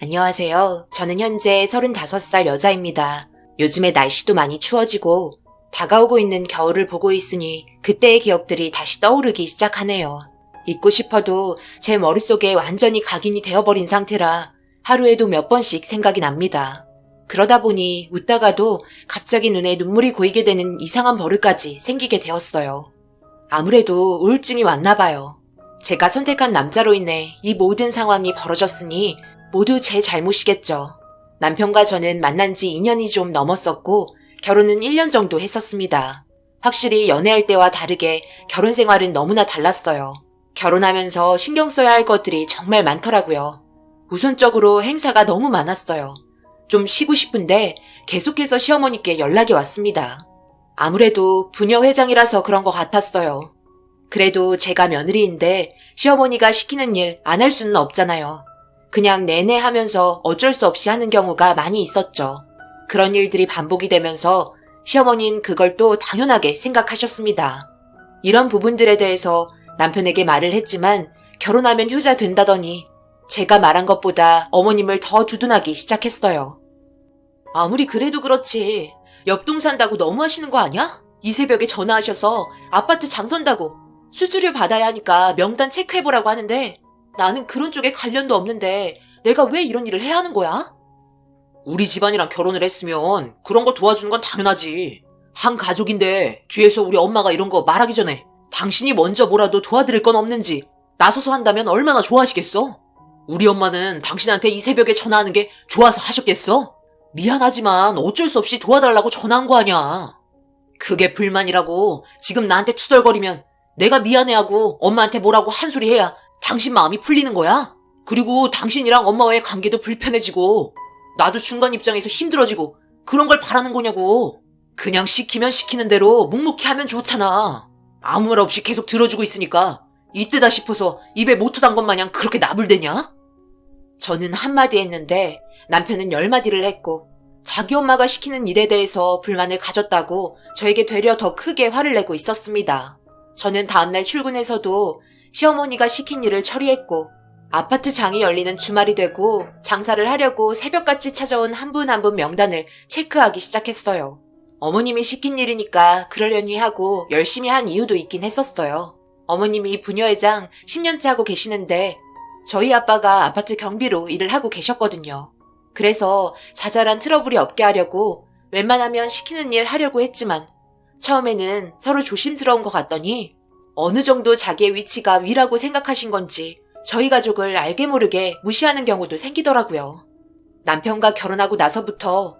안녕하세요. 저는 현재 35살 여자입니다. 요즘에 날씨도 많이 추워지고 다가오고 있는 겨울을 보고 있으니 그때의 기억들이 다시 떠오르기 시작하네요. 잊고 싶어도 제 머릿속에 완전히 각인이 되어버린 상태라 하루에도 몇 번씩 생각이 납니다. 그러다 보니 웃다가도 갑자기 눈에 눈물이 고이게 되는 이상한 버릇까지 생기게 되었어요. 아무래도 우울증이 왔나 봐요. 제가 선택한 남자로 인해 이 모든 상황이 벌어졌으니 모두 제 잘못이겠죠. 남편과 저는 만난 지 2년이 좀 넘었었고 결혼은 1년 정도 했었습니다. 확실히 연애할 때와 다르게 결혼 생활은 너무나 달랐어요. 결혼하면서 신경 써야 할 것들이 정말 많더라고요. 우선적으로 행사가 너무 많았어요. 좀 쉬고 싶은데 계속해서 시어머니께 연락이 왔습니다. 아무래도 부녀 회장이라서 그런 것 같았어요. 그래도 제가 며느리인데 시어머니가 시키는 일 안 할 수는 없잖아요. 그냥 내내 하면서 어쩔 수 없이 하는 경우가 많이 있었죠. 그런 일들이 반복이 되면서 시어머니는 그걸 또 당연하게 생각하셨습니다. 이런 부분들에 대해서 남편에게 말을 했지만 결혼하면 효자 된다더니 제가 말한 것보다 어머님을 더 두둔하기 시작했어요. 아무리 그래도 그렇지. 옆동 산다고 너무 하시는 거 아니야? 이 새벽에 전화하셔서 아파트 장선다고 수수료 받아야 하니까 명단 체크해보라고 하는데 나는 그런 쪽에 관련도 없는데 내가 왜 이런 일을 해야 하는 거야? 우리 집안이랑 결혼을 했으면 그런 거 도와주는 건 당연하지. 한 가족인데 뒤에서 우리 엄마가 이런 거 말하기 전에 당신이 먼저 뭐라도 도와드릴 건 없는지 나서서 한다면 얼마나 좋아하시겠어? 우리 엄마는 당신한테 이 새벽에 전화하는 게 좋아서 하셨겠어? 미안하지만 어쩔 수 없이 도와달라고 전화한 거 아니야. 그게 불만이라고 지금 나한테 투덜거리면 내가 미안해하고 엄마한테 뭐라고 한 소리 해야 당신 마음이 풀리는 거야? 그리고 당신이랑 엄마와의 관계도 불편해지고 나도 중간 입장에서 힘들어지고 그런 걸 바라는 거냐고. 그냥 시키면 시키는 대로 묵묵히 하면 좋잖아. 아무 말 없이 계속 들어주고 있으니까 이때다 싶어서 입에 모토 단 것 마냥 그렇게 나불대냐? 저는 한마디 했는데 남편은 10마디를 했고 자기 엄마가 시키는 일에 대해서 불만을 가졌다고 저에게 되려 더 크게 화를 내고 있었습니다. 저는 다음날 출근해서도 시어머니가 시킨 일을 처리했고 아파트 장이 열리는 주말이 되고 장사를 하려고 새벽같이 찾아온 한 분 한 분 명단을 체크하기 시작했어요. 어머님이 시킨 일이니까 그러려니 하고 열심히 한 이유도 있긴 했었어요. 어머님이 부녀회장 10년째 하고 계시는데 저희 아빠가 아파트 경비로 일을 하고 계셨거든요. 그래서 자잘한 트러블이 없게 하려고 웬만하면 시키는 일 하려고 했지만 처음에는 서로 조심스러운 것 같더니 어느 정도 자기의 위치가 위라고 생각하신 건지 저희 가족을 알게 모르게 무시하는 경우도 생기더라고요. 남편과 결혼하고 나서부터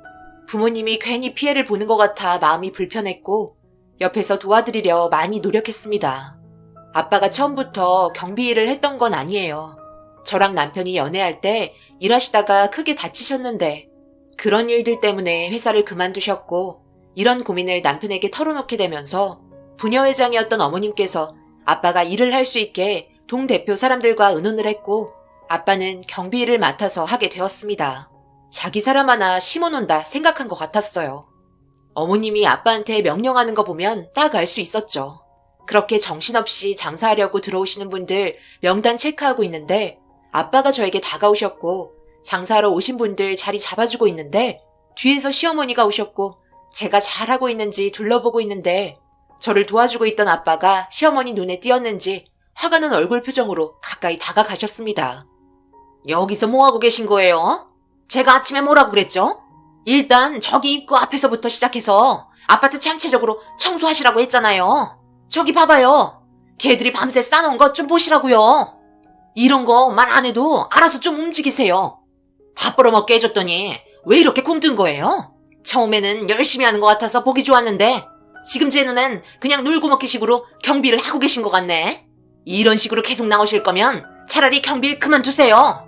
부모님이 괜히 피해를 보는 것 같아 마음이 불편했고 옆에서 도와드리려 많이 노력했습니다. 아빠가 처음부터 경비 일을 했던 건 아니에요. 저랑 남편이 연애할 때 일하시다가 크게 다치셨는데 그런 일들 때문에 회사를 그만두셨고 이런 고민을 남편에게 털어놓게 되면서 부녀회장이었던 어머님께서 아빠가 일을 할 수 있게 동대표 사람들과 의논을 했고 아빠는 경비 일을 맡아서 하게 되었습니다. 자기 사람 하나 심어놓는다 생각한 것 같았어요. 어머님이 아빠한테 명령하는 거 보면 딱 알 수 있었죠. 그렇게 정신없이 장사하려고 들어오시는 분들 명단 체크하고 있는데 아빠가 저에게 다가오셨고 장사하러 오신 분들 자리 잡아주고 있는데 뒤에서 시어머니가 오셨고 제가 잘하고 있는지 둘러보고 있는데 저를 도와주고 있던 아빠가 시어머니 눈에 띄었는지 화가 난 얼굴 표정으로 가까이 다가가셨습니다. 여기서 뭐하고 계신 거예요? 제가 아침에 뭐라고 그랬죠? 일단 저기 입구 앞에서부터 시작해서 아파트 전체적으로 청소하시라고 했잖아요. 저기 봐봐요. 걔들이 밤새 싸놓은 것 좀 보시라고요. 이런 거 말 안 해도 알아서 좀 움직이세요. 밥 벌어먹게 해줬더니 왜 이렇게 굼뜬 거예요? 처음에는 열심히 하는 것 같아서 보기 좋았는데 지금 제 눈엔 그냥 놀고 먹기 식으로 경비를 하고 계신 것 같네. 이런 식으로 계속 나오실 거면 차라리 경비 그만두세요.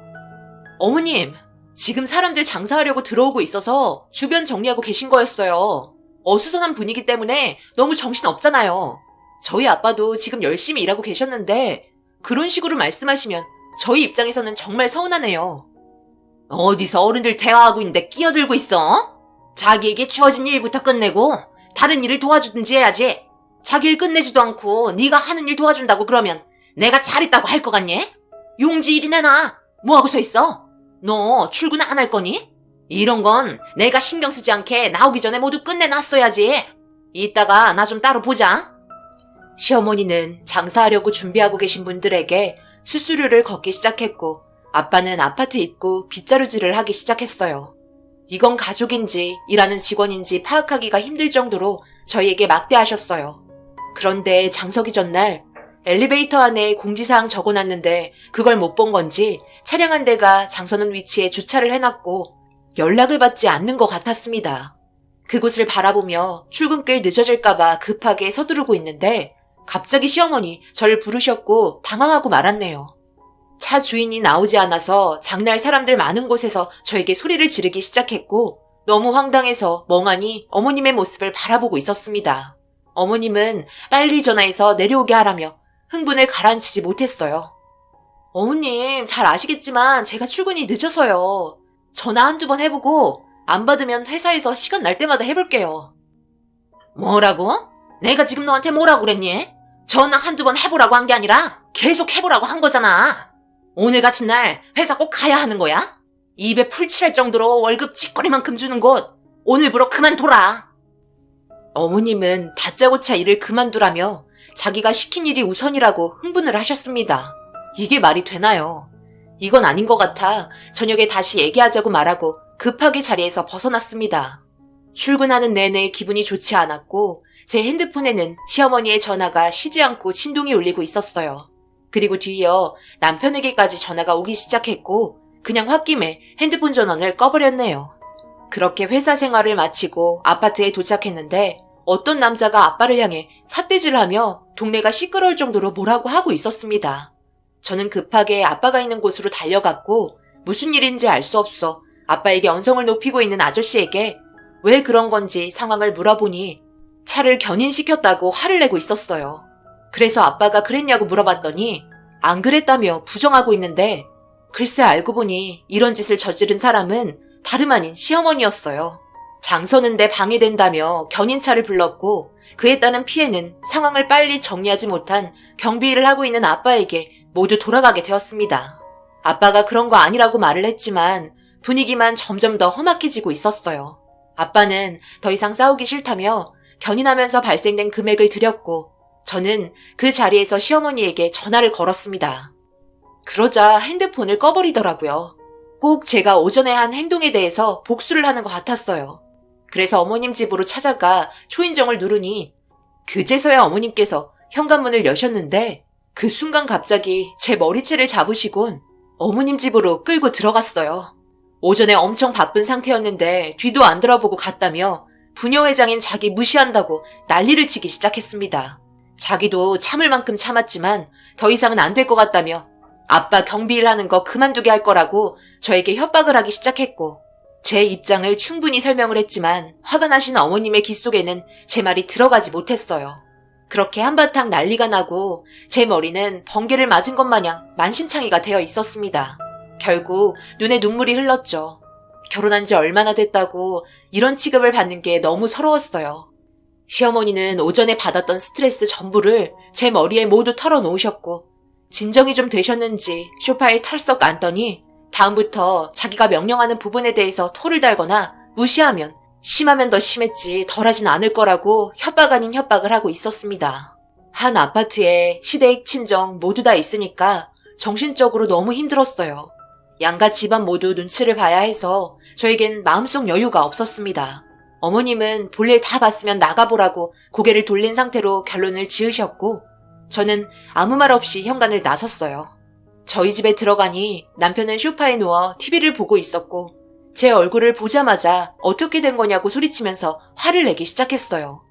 어머님, 지금 사람들 장사하려고 들어오고 있어서 주변 정리하고 계신 거였어요. 어수선한 분위기 때문에 너무 정신없잖아요. 저희 아빠도 지금 열심히 일하고 계셨는데 그런 식으로 말씀하시면 저희 입장에서는 정말 서운하네요. 어디서 어른들 대화하고 있는데 끼어들고 있어? 자기에게 주어진 일부터 끝내고 다른 일을 도와주든지 해야지. 자기 일 끝내지도 않고 네가 하는 일 도와준다고 그러면 내가 잘했다고 할 것 같니? 용지 일이나 나. 뭐하고 서 있어? 너 출근 안 할 거니? 이런 건 내가 신경 쓰지 않게 나오기 전에 모두 끝내놨어야지. 이따가 나 좀 따로 보자. 시어머니는 장사하려고 준비하고 계신 분들에게 수수료를 걷기 시작했고 아빠는 아파트 입구 빗자루질을 하기 시작했어요. 이건 가족인지 일하는 직원인지 파악하기가 힘들 정도로 저희에게 막대하셨어요. 그런데 장서기 전날 엘리베이터 안에 공지사항 적어놨는데 그걸 못 본 건지 차량 한 대가 장서는 위치에 주차를 해놨고 연락을 받지 않는 것 같았습니다. 그곳을 바라보며 출근길 늦어질까봐 급하게 서두르고 있는데 갑자기 시어머니 저를 부르셨고 당황하고 말았네요. 차 주인이 나오지 않아서 장날 사람들 많은 곳에서 저에게 소리를 지르기 시작했고 너무 황당해서 멍하니 어머님의 모습을 바라보고 있었습니다. 어머님은 빨리 전화해서 내려오게 하라며 흥분을 가라앉히지 못했어요. 어머님 잘 아시겠지만 제가 출근이 늦어서요. 전화 한두 번 해보고 안 받으면 회사에서 시간 날 때마다 해볼게요. 뭐라고? 내가 지금 너한테 뭐라고 그랬니? 전화 한두 번 해보라고 한 게 아니라 계속 해보라고 한 거잖아. 오늘 같은 날 회사 꼭 가야 하는 거야? 입에 풀칠할 정도로 월급 찌꺼리만큼 주는 곳 오늘부로 그만둬라. 어머님은 다짜고짜 일을 그만두라며 자기가 시킨 일이 우선이라고 흥분을 하셨습니다. 이게 말이 되나요? 이건 아닌 것 같아 저녁에 다시 얘기하자고 말하고 급하게 자리에서 벗어났습니다. 출근하는 내내 기분이 좋지 않았고 제 핸드폰에는 시어머니의 전화가 쉬지 않고 신동이 울리고 있었어요. 그리고 뒤이어 남편에게까지 전화가 오기 시작했고 그냥 홧김에 핸드폰 전원을 꺼버렸네요. 그렇게 회사 생활을 마치고 아파트에 도착했는데 어떤 남자가 아빠를 향해 삿대질을 하며 동네가 시끄러울 정도로 뭐라고 하고 있었습니다. 저는 급하게 아빠가 있는 곳으로 달려갔고 무슨 일인지 알 수 없어 아빠에게 언성을 높이고 있는 아저씨에게 왜 그런 건지 상황을 물어보니 차를 견인시켰다고 화를 내고 있었어요. 그래서 아빠가 그랬냐고 물어봤더니 안 그랬다며 부정하고 있는데 글쎄 알고 보니 이런 짓을 저지른 사람은 다름 아닌 시어머니였어요. 장 서는데 방해된다며 견인차를 불렀고 그에 따른 피해는 상황을 빨리 정리하지 못한 경비 일을 하고 있는 아빠에게 모두 돌아가게 되었습니다. 아빠가 그런 거 아니라고 말을 했지만 분위기만 점점 더 험악해지고 있었어요. 아빠는 더 이상 싸우기 싫다며 견인하면서 발생된 금액을 드렸고 저는 그 자리에서 시어머니에게 전화를 걸었습니다. 그러자 핸드폰을 꺼버리더라고요. 꼭 제가 오전에 한 행동에 대해서 복수를 하는 것 같았어요. 그래서 어머님 집으로 찾아가 초인종을 누르니 그제서야 어머님께서 현관문을 여셨는데 그 순간 갑자기 제 머리채를 잡으시곤 어머님 집으로 끌고 들어갔어요. 오전에 엄청 바쁜 상태였는데 뒤도 안 돌아보고 갔다며 부녀회장인 자기 무시한다고 난리를 치기 시작했습니다. 자기도 참을 만큼 참았지만 더 이상은 안 될 것 같다며 아빠 경비일 하는 거 그만두게 할 거라고 저에게 협박을 하기 시작했고 제 입장을 충분히 설명을 했지만 화가 나신 어머님의 귀 속에는 제 말이 들어가지 못했어요. 그렇게 한바탕 난리가 나고 제 머리는 번개를 맞은 것 마냥 만신창이가 되어 있었습니다. 결국 눈에 눈물이 흘렀죠. 결혼한 지 얼마나 됐다고 이런 취급을 받는 게 너무 서러웠어요. 시어머니는 오전에 받았던 스트레스 전부를 제 머리에 모두 털어놓으셨고 진정이 좀 되셨는지 소파에 털썩 앉더니 다음부터 자기가 명령하는 부분에 대해서 토를 달거나 무시하면 심하면 더 심했지 덜하진 않을 거라고 협박 아닌 협박을 하고 있었습니다. 한 아파트에 시댁, 친정 모두 다 있으니까 정신적으로 너무 힘들었어요. 양가 집안 모두 눈치를 봐야 해서 저에겐 마음속 여유가 없었습니다. 어머님은 볼일 다 봤으면 나가보라고 고개를 돌린 상태로 결론을 지으셨고 저는 아무 말 없이 현관을 나섰어요. 저희 집에 들어가니 남편은 소파에 누워 TV를 보고 있었고 제 얼굴을 보자마자 어떻게 된 거냐고 소리치면서 화를 내기 시작했어요.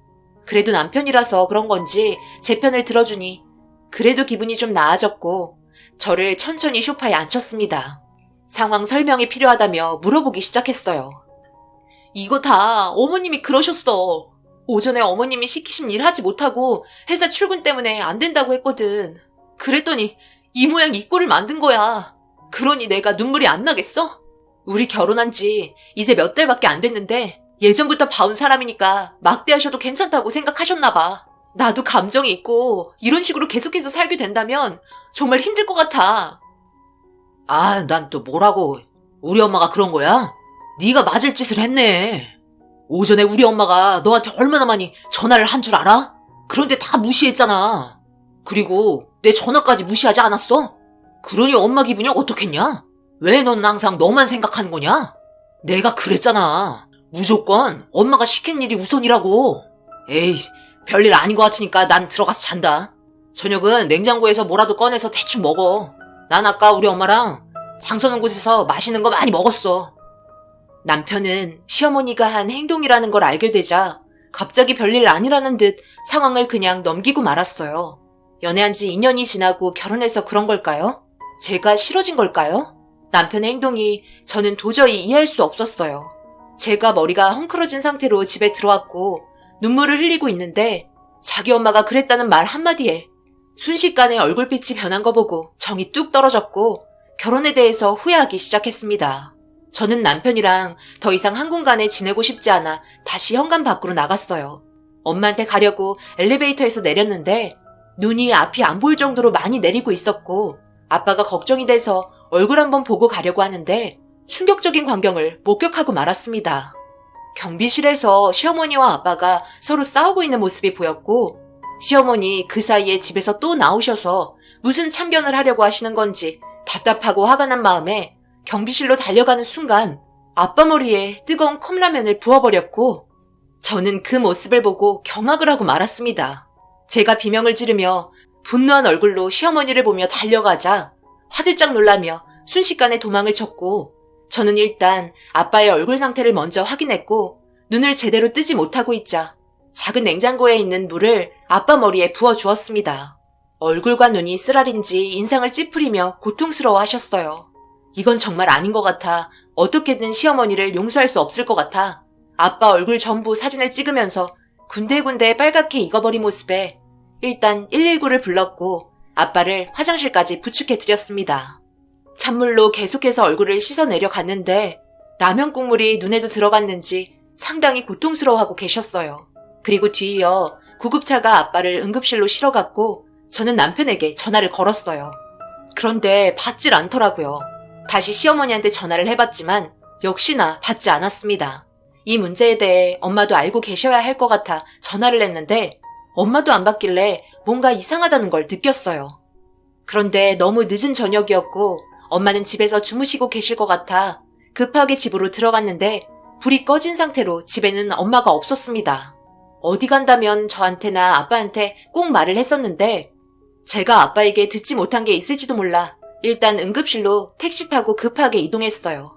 그래도 남편이라서 그런 건지 제 편을 들어주니 그래도 기분이 좀 나아졌고 저를 천천히 소파에 앉혔습니다. 상황 설명이 필요하다며 물어보기 시작했어요. 이거 다 어머님이 그러셨어. 오전에 어머님이 시키신 일 하지 못하고 회사 출근 때문에 안 된다고 했거든. 그랬더니 이 모양 이 꼴을 만든 거야. 그러니 내가 눈물이 안 나겠어? 우리 결혼한 지 이제 몇 달밖에 안 됐는데 예전부터 봐온 사람이니까 막대하셔도 괜찮다고 생각하셨나 봐. 나도 감정이 있고 이런 식으로 계속해서 살게 된다면 정말 힘들 것 같아. 아, 난 또 뭐라고. 우리 엄마가 그런 거야? 네가 맞을 짓을 했네. 오전에 우리 엄마가 너한테 얼마나 많이 전화를 한 줄 알아? 그런데 다 무시했잖아. 그리고 내 전화까지 무시하지 않았어? 그러니 엄마 기분이 어떻겠냐? 왜 너는 항상 너만 생각하는 거냐? 내가 그랬잖아. 무조건 엄마가 시킨 일이 우선이라고. 에이, 별일 아닌 것 같으니까 난 들어가서 잔다. 저녁은 냉장고에서 뭐라도 꺼내서 대충 먹어. 난 아까 우리 엄마랑 장서는 곳에서 맛있는 거 많이 먹었어. 남편은 시어머니가 한 행동이라는 걸 알게 되자 갑자기 별일 아니라는 듯 상황을 그냥 넘기고 말았어요. 연애한 지 2년이 지나고 결혼해서 그런 걸까요? 제가 싫어진 걸까요? 남편의 행동이 저는 도저히 이해할 수 없었어요. 제가 머리가 헝클어진 상태로 집에 들어왔고 눈물을 흘리고 있는데 자기 엄마가 그랬다는 말 한마디에 순식간에 얼굴빛이 변한 거 보고 정이 뚝 떨어졌고 결혼에 대해서 후회하기 시작했습니다. 저는 남편이랑 더 이상 한 공간에 지내고 싶지 않아 다시 현관 밖으로 나갔어요. 엄마한테 가려고 엘리베이터에서 내렸는데 눈이 앞이 안 보일 정도로 많이 내리고 있었고 아빠가 걱정이 돼서 얼굴 한번 보고 가려고 하는데 충격적인 광경을 목격하고 말았습니다. 경비실에서 시어머니와 아빠가 서로 싸우고 있는 모습이 보였고 시어머니 그 사이에 집에서 또 나오셔서 무슨 참견을 하려고 하시는 건지 답답하고 화가 난 마음에 경비실로 달려가는 순간 아빠 머리에 뜨거운 컵라면을 부어버렸고 저는 그 모습을 보고 경악을 하고 말았습니다. 제가 비명을 지르며 분노한 얼굴로 시어머니를 보며 달려가자 화들짝 놀라며 순식간에 도망을 쳤고 저는 일단 아빠의 얼굴 상태를 먼저 확인했고 눈을 제대로 뜨지 못하고 있자 작은 냉장고에 있는 물을 아빠 머리에 부어주었습니다. 얼굴과 눈이 쓰라린지 인상을 찌푸리며 고통스러워 하셨어요. 이건 정말 아닌 것 같아 어떻게든 시어머니를 용서할 수 없을 것 같아 아빠 얼굴 전부 사진을 찍으면서 군데군데 빨갛게 익어버린 모습에 일단 119를 불렀고 아빠를 화장실까지 부축해드렸습니다. 찬물로 계속해서 얼굴을 씻어내려 갔는데 라면 국물이 눈에도 들어갔는지 상당히 고통스러워하고 계셨어요. 그리고 뒤이어 구급차가 아빠를 응급실로 실어갔고 저는 남편에게 전화를 걸었어요. 그런데 받질 않더라고요. 다시 시어머니한테 전화를 해봤지만 역시나 받지 않았습니다. 이 문제에 대해 엄마도 알고 계셔야 할 것 같아 전화를 했는데 엄마도 안 받길래 뭔가 이상하다는 걸 느꼈어요. 그런데 너무 늦은 저녁이었고 엄마는 집에서 주무시고 계실 것 같아 급하게 집으로 들어갔는데 불이 꺼진 상태로 집에는 엄마가 없었습니다. 어디 간다면 저한테나 아빠한테 꼭 말을 했었는데 제가 아빠에게 듣지 못한 게 있을지도 몰라 일단 응급실로 택시 타고 급하게 이동했어요.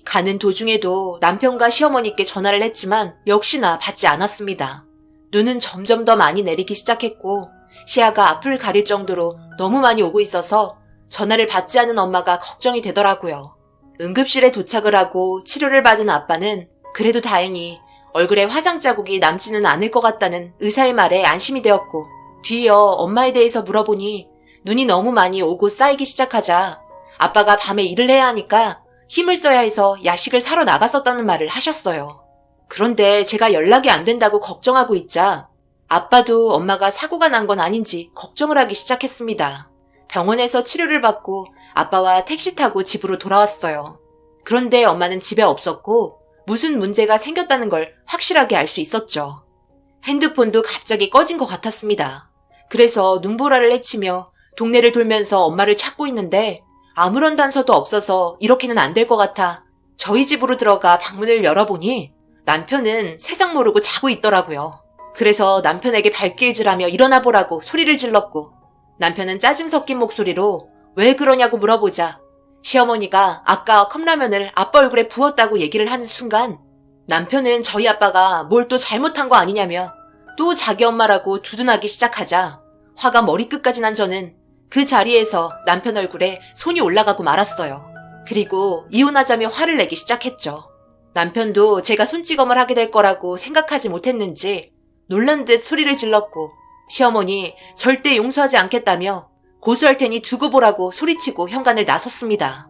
가는 도중에도 남편과 시어머니께 전화를 했지만 역시나 받지 않았습니다. 눈은 점점 더 많이 내리기 시작했고 시야가 앞을 가릴 정도로 너무 많이 오고 있어서 전화를 받지 않은 엄마가 걱정이 되더라고요. 응급실에 도착을 하고 치료를 받은 아빠는 그래도 다행히 얼굴에 화상 자국이 남지는 않을 것 같다는 의사의 말에 안심이 되었고 뒤이어 엄마에 대해서 물어보니 눈이 너무 많이 오고 쌓이기 시작하자 아빠가 밤에 일을 해야 하니까 힘을 써야 해서 야식을 사러 나갔었다는 말을 하셨어요. 그런데 제가 연락이 안 된다고 걱정하고 있자 아빠도 엄마가 사고가 난 건 아닌지 걱정을 하기 시작했습니다. 병원에서 치료를 받고 아빠와 택시 타고 집으로 돌아왔어요. 그런데 엄마는 집에 없었고 무슨 문제가 생겼다는 걸 확실하게 알 수 있었죠. 핸드폰도 갑자기 꺼진 것 같았습니다. 그래서 눈보라를 헤치며 동네를 돌면서 엄마를 찾고 있는데 아무런 단서도 없어서 이렇게는 안 될 것 같아 저희 집으로 들어가 방문을 열어보니 남편은 세상 모르고 자고 있더라고요. 그래서 남편에게 발길질하며 일어나 보라고 소리를 질렀고 남편은 짜증 섞인 목소리로 왜 그러냐고 물어보자 시어머니가 아까 컵라면을 아빠 얼굴에 부었다고 얘기를 하는 순간 남편은 저희 아빠가 뭘 또 잘못한 거 아니냐며 또 자기 엄마라고 두둔하기 시작하자 화가 머리끝까지 난 저는 그 자리에서 남편 얼굴에 손이 올라가고 말았어요. 그리고 이혼하자며 화를 내기 시작했죠. 남편도 제가 손찌검을 하게 될 거라고 생각하지 못했는지 놀란 듯 소리를 질렀고 시어머니 절대 용서하지 않겠다며 고소할 테니 두고 보라고 소리치고 현관을 나섰습니다.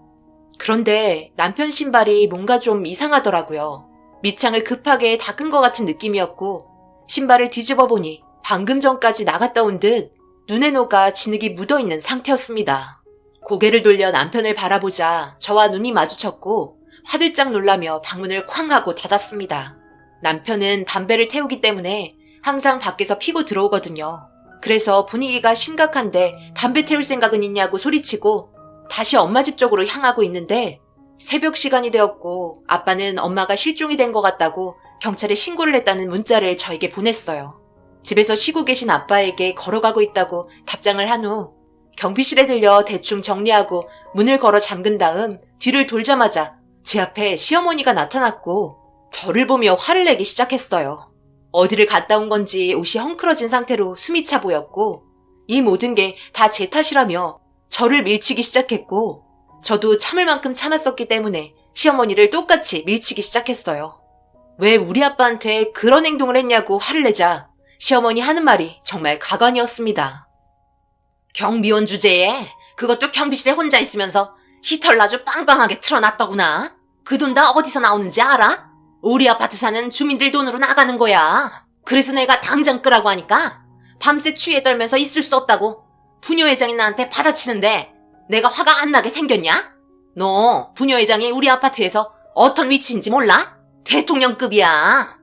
그런데 남편 신발이 뭔가 좀 이상하더라고요. 밑창을 급하게 닦은 것 같은 느낌이었고 신발을 뒤집어 보니 방금 전까지 나갔다 온 듯 눈에 녹아 진흙이 묻어있는 상태였습니다. 고개를 돌려 남편을 바라보자 저와 눈이 마주쳤고 화들짝 놀라며 방문을 쾅 하고 닫았습니다. 남편은 담배를 태우기 때문에 항상 밖에서 피고 들어오거든요. 그래서 분위기가 심각한데 담배 태울 생각은 있냐고 소리치고 다시 엄마 집 쪽으로 향하고 있는데 새벽 시간이 되었고 아빠는 엄마가 실종이 된 것 같다고 경찰에 신고를 했다는 문자를 저에게 보냈어요. 집에서 쉬고 계신 아빠에게 걸어가고 있다고 답장을 한 후 경비실에 들려 대충 정리하고 문을 걸어 잠근 다음 뒤를 돌자마자 제 앞에 시어머니가 나타났고 저를 보며 화를 내기 시작했어요. 어디를 갔다 온 건지 옷이 헝클어진 상태로 숨이 차 보였고 이 모든 게 다 제 탓이라며 저를 밀치기 시작했고 저도 참을 만큼 참았었기 때문에 시어머니를 똑같이 밀치기 시작했어요. 왜 우리 아빠한테 그런 행동을 했냐고 화를 내자 시어머니 하는 말이 정말 가관이었습니다. 경비원 주제에 그것도 경비실에 혼자 있으면서 히터를 아주 빵빵하게 틀어놨더구나. 그 돈 다 어디서 나오는지 알아? 우리 아파트 사는 주민들 돈으로 나가는 거야. 그래서 내가 당장 끄라고 하니까 밤새 취해 떨면서 있을 수 없다고 부녀회장이 나한테 받아치는데 내가 화가 안 나게 생겼냐? 너 부녀회장이 우리 아파트에서 어떤 위치인지 몰라? 대통령급이야.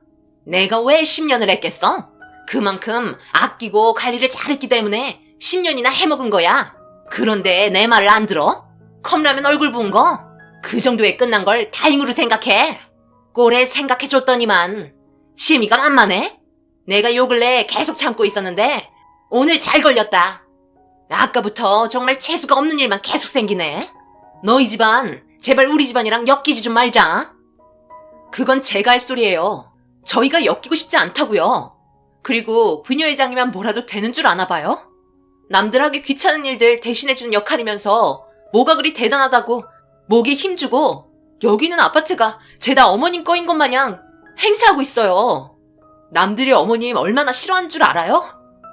내가 왜 10년을 했겠어? 그만큼 아끼고 관리를 잘했기 때문에 10년이나 해먹은 거야. 그런데 내 말을 안 들어? 컵라면 얼굴 부은 거? 그 정도에 끝난 걸 다행으로 생각해. 꼴에 생각해줬더니만 심의가 만만해? 내가 요 근래 계속 참고 있었는데 오늘 잘 걸렸다. 아까부터 정말 재수가 없는 일만 계속 생기네. 너희 집안 제발 우리 집안이랑 엮이지 좀 말자. 그건 제가 할 소리예요. 저희가 엮이고 싶지 않다고요. 그리고 부녀회장이면 뭐라도 되는 줄 아나 봐요? 남들 하기 귀찮은 일들 대신해주는 역할이면서 뭐가 그리 대단하다고 목에 힘주고 여기는 아파트가 죄다 어머님 거인 것 마냥 행세하고 있어요. 남들이 어머님 얼마나 싫어하는 줄 알아요?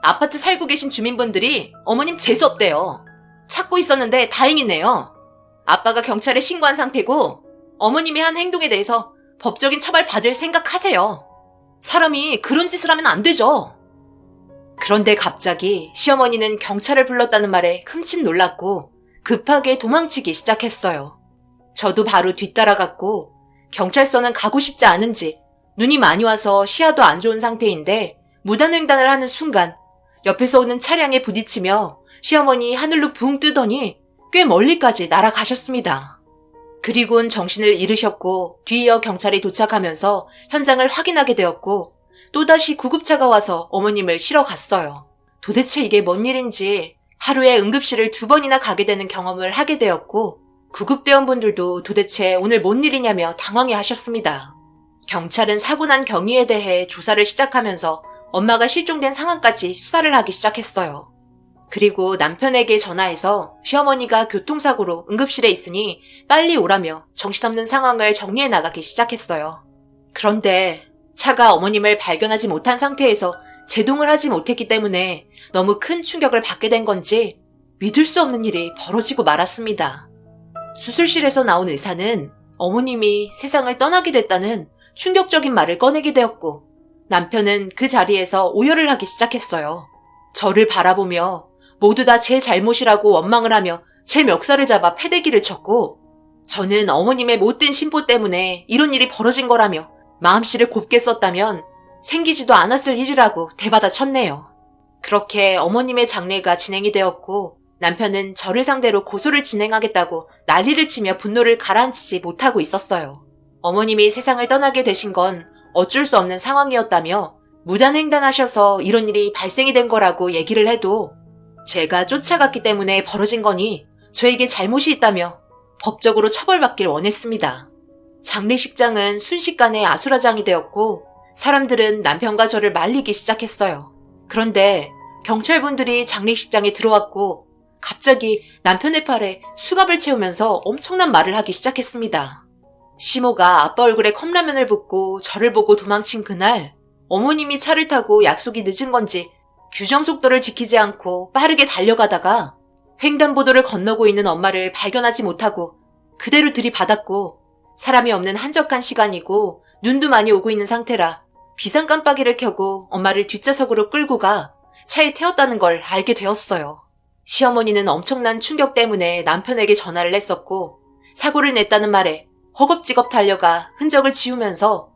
아파트 살고 계신 주민분들이 어머님 재수없대요. 찾고 있었는데 다행이네요. 아빠가 경찰에 신고한 상태고 어머님이 한 행동에 대해서 법적인 처벌 받을 생각하세요. 사람이 그런 짓을 하면 안 되죠. 그런데 갑자기 시어머니는 경찰을 불렀다는 말에 흠칫 놀랐고 급하게 도망치기 시작했어요. 저도 바로 뒤따라갔고 경찰서는 가고 싶지 않은지 눈이 많이 와서 시야도 안 좋은 상태인데 무단횡단을 하는 순간 옆에서 오는 차량에 부딪히며 시어머니 하늘로 붕 뜨더니 꽤 멀리까지 날아가셨습니다. 그리곤 정신을 잃으셨고 뒤이어 경찰이 도착하면서 현장을 확인하게 되었고 또다시 구급차가 와서 어머님을 실어 갔어요. 도대체 이게 뭔 일인지 하루에 응급실을 2번이나 가게 되는 경험을 하게 되었고 구급대원분들도 도대체 오늘 뭔 일이냐며 당황해 하셨습니다. 경찰은 사고 난 경위에 대해 조사를 시작하면서 엄마가 실종된 상황까지 수사를 하기 시작했어요. 그리고 남편에게 전화해서 시어머니가 교통사고로 응급실에 있으니 빨리 오라며 정신없는 상황을 정리해 나가기 시작했어요. 그런데 차가 어머님을 발견하지 못한 상태에서 제동을 하지 못했기 때문에 너무 큰 충격을 받게 된 건지 믿을 수 없는 일이 벌어지고 말았습니다. 수술실에서 나온 의사는 어머님이 세상을 떠나게 됐다는 충격적인 말을 꺼내게 되었고 남편은 그 자리에서 오열을 하기 시작했어요. 저를 바라보며 모두 다 제 잘못이라고 원망을 하며 제 멱살을 잡아 패대기를 쳤고 저는 어머님의 못된 심보 때문에 이런 일이 벌어진 거라며 마음씨를 곱게 썼다면 생기지도 않았을 일이라고 대받아 쳤네요. 그렇게 어머님의 장례가 진행이 되었고 남편은 저를 상대로 고소를 진행하겠다고 난리를 치며 분노를 가라앉히지 못하고 있었어요. 어머님이 세상을 떠나게 되신 건 어쩔 수 없는 상황이었다며 무단횡단하셔서 이런 일이 발생이 된 거라고 얘기를 해도 제가 쫓아갔기 때문에 벌어진 거니 저에게 잘못이 있다며 법적으로 처벌받길 원했습니다. 장례식장은 순식간에 아수라장이 되었고 사람들은 남편과 저를 말리기 시작했어요. 그런데 경찰분들이 장례식장에 들어왔고 갑자기 남편의 팔에 수갑을 채우면서 엄청난 말을 하기 시작했습니다. 시모가 아빠 얼굴에 컵라면을 붓고 저를 보고 도망친 그날 어머님이 차를 타고 약속이 늦은 건지 규정 속도를 지키지 않고 빠르게 달려가다가 횡단보도를 건너고 있는 엄마를 발견하지 못하고 그대로 들이받았고 사람이 없는 한적한 시간이고 눈도 많이 오고 있는 상태라 비상 깜빡이를 켜고 엄마를 뒷좌석으로 끌고 가 차에 태웠다는 걸 알게 되었어요. 시어머니는 엄청난 충격 때문에 남편에게 전화를 했었고 사고를 냈다는 말에 허겁지겁 달려가 흔적을 지우면서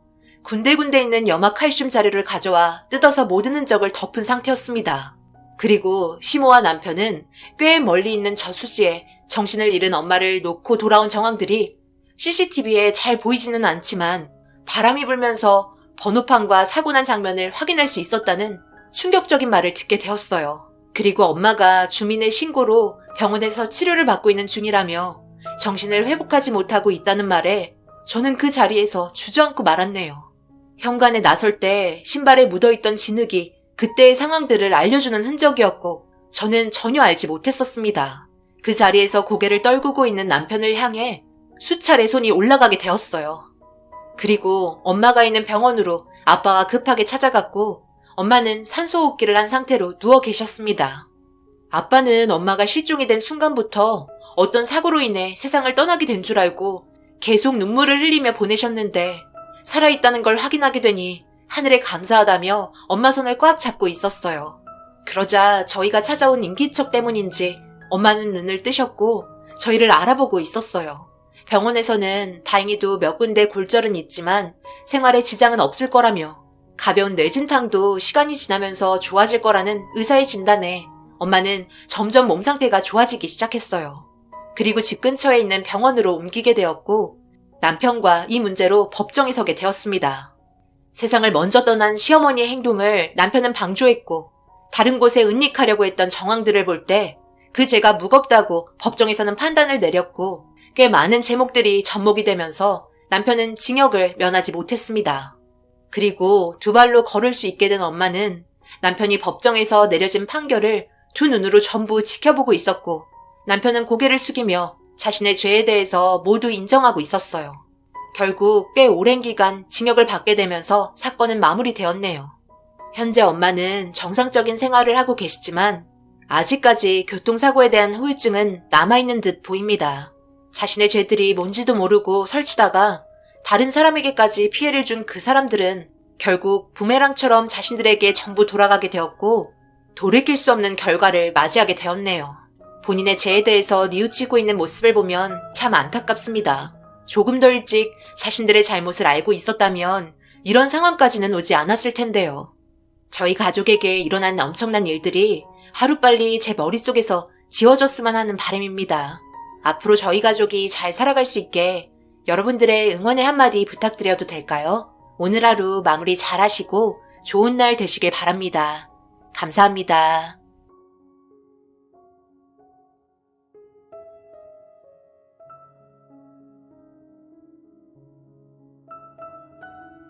군데군데 있는 염화 칼슘 자료를 가져와 뜯어서 모든 흔적을 덮은 상태였습니다. 그리고 시모와 남편은 꽤 멀리 있는 저수지에 정신을 잃은 엄마를 놓고 돌아온 정황들이 CCTV에 잘 보이지는 않지만 바람이 불면서 번호판과 사고 난 장면을 확인할 수 있었다는 충격적인 말을 듣게 되었어요. 그리고 엄마가 주민의 신고로 병원에서 치료를 받고 있는 중이라며 정신을 회복하지 못하고 있다는 말에 저는 그 자리에서 주저앉고 말았네요. 현관에 나설 때 신발에 묻어있던 진흙이 그때의 상황들을 알려주는 흔적이었고 저는 전혀 알지 못했었습니다. 그 자리에서 고개를 떨구고 있는 남편을 향해 수차례 손이 올라가게 되었어요. 그리고 엄마가 있는 병원으로 아빠가 급하게 찾아갔고 엄마는 산소호흡기를 한 상태로 누워 계셨습니다. 아빠는 엄마가 실종이 된 순간부터 어떤 사고로 인해 세상을 떠나게 된 줄 알고 계속 눈물을 흘리며 보내셨는데 살아있다는 걸 확인하게 되니 하늘에 감사하다며 엄마 손을 꽉 잡고 있었어요. 그러자 저희가 찾아온 인기척 때문인지 엄마는 눈을 뜨셨고 저희를 알아보고 있었어요. 병원에서는 다행히도 몇 군데 골절은 있지만 생활에 지장은 없을 거라며 가벼운 뇌진탕도 시간이 지나면서 좋아질 거라는 의사의 진단에 엄마는 점점 몸 상태가 좋아지기 시작했어요. 그리고 집 근처에 있는 병원으로 옮기게 되었고 남편과 이 문제로 법정에 서게 되었습니다. 세상을 먼저 떠난 시어머니의 행동을 남편은 방조했고 다른 곳에 은닉하려고 했던 정황들을 볼 때 그 죄가 무겁다고 법정에서는 판단을 내렸고 꽤 많은 제목들이 접목이 되면서 남편은 징역을 면하지 못했습니다. 그리고 두 발로 걸을 수 있게 된 엄마는 남편이 법정에서 내려진 판결을 두 눈으로 전부 지켜보고 있었고 남편은 고개를 숙이며 자신의 죄에 대해서 모두 인정하고 있었어요. 결국 꽤 오랜 기간 징역을 받게 되면서 사건은 마무리되었네요. 현재 엄마는 정상적인 생활을 하고 계시지만 아직까지 교통사고에 대한 후유증은 남아있는 듯 보입니다. 자신의 죄들이 뭔지도 모르고 설치다가 다른 사람에게까지 피해를 준 그 사람들은 결국 부메랑처럼 자신들에게 전부 돌아가게 되었고 돌이킬 수 없는 결과를 맞이하게 되었네요. 본인의 죄에 대해서 뉘우치고 있는 모습을 보면 참 안타깝습니다. 조금 더 일찍 자신들의 잘못을 알고 있었다면 이런 상황까지는 오지 않았을 텐데요. 저희 가족에게 일어난 엄청난 일들이 하루빨리 제 머릿속에서 지워졌으면 하는 바람입니다. 앞으로 저희 가족이 잘 살아갈 수 있게 여러분들의 응원의 한마디 부탁드려도 될까요? 오늘 하루 마무리 잘 하시고 좋은 날 되시길 바랍니다. 감사합니다.